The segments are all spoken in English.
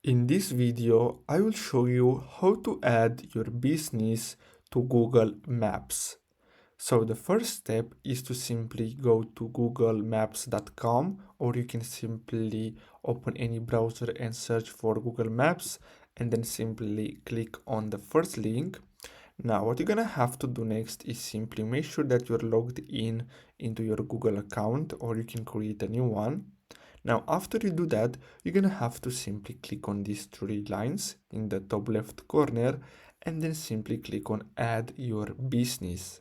In this video, I will show you how to add your business to Google Maps. So the first step is to simply go to googlemaps.com, or you can simply open any browser and search for Google Maps and then simply click on the first link. Now what you're gonna have to do next is simply make sure that you're logged in into your Google account, or you can create a new one. Now, after you do that, you're gonna have to simply click on these three lines in the top left corner and then simply click on add your business.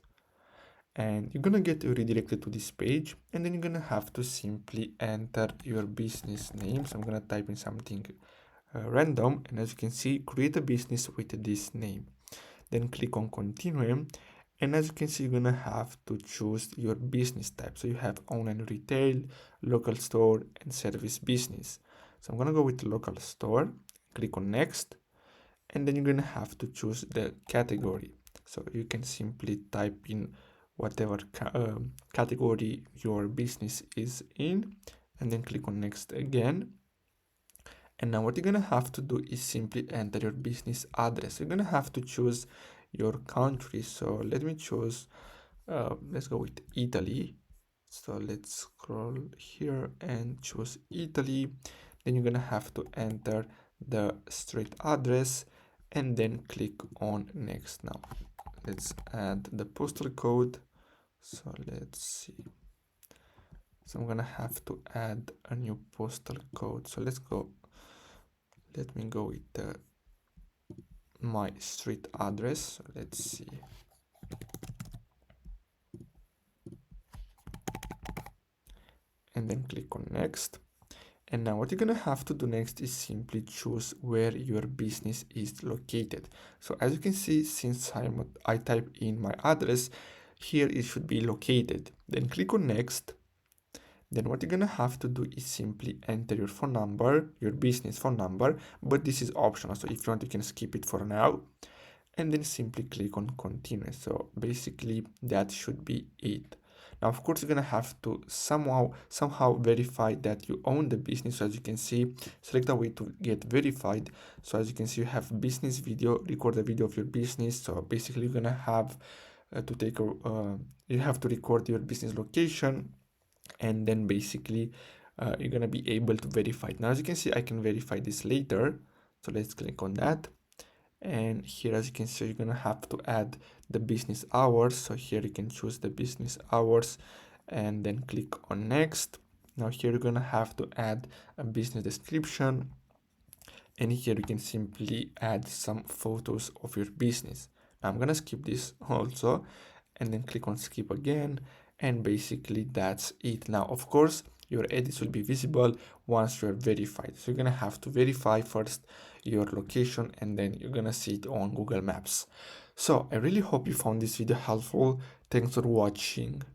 And you're gonna get redirected to this page, and then you're gonna have to simply enter your business name. So I'm gonna type in something random, and as you can see, create a business with this name. Then click on continue, and as you can see, you're gonna have to choose your business type. So you have online retail, local store, and service business. So I'm gonna go with local store, click on next, and then you're gonna have to choose the category. So you can simply type in whatever category your business is in, and then click on next again. And now what you're gonna have to do is simply enter your business address. You're gonna have to choose your country. So let me choose, let's go with Italy. So let's scroll here and choose Italy. Then you're gonna have to enter the street address and then click on next. Now let's add the postal code. So let's see. So I'm gonna have to add a new postal code. So let me go with my street address. So let's see. And then click on next. And now what you're gonna have to do next is simply choose where your business is located. So as you can see, since I type in my address, here it should be located. Then click on next. Then what you're gonna have to do is simply enter your phone number, your business phone number, but this is optional. So if you want, you can skip it for now. And then simply click on continue. So basically that should be it. Now, of course, you're gonna have to somehow verify that you own the business. So as you can see, select a way to get verified. So as you can see, you have business video, record a video of your business. So basically you're gonna have you have to record your business location, and then basically you're gonna be able to verify it. Now, as you can see, I can verify this later. So let's click on that. And here, as you can see, you're gonna have to add the business hours. So here you can choose the business hours and then click on next. Now here you're gonna have to add a business description, and here you can simply add some photos of your business. Now I'm gonna skip this also, and then click on skip again, and basically that's it. Now, of course, your edits will be visible once you're verified. So you're gonna have to verify first your location, and then you're gonna see it on Google Maps. So I really hope you found this video helpful. Thanks for watching.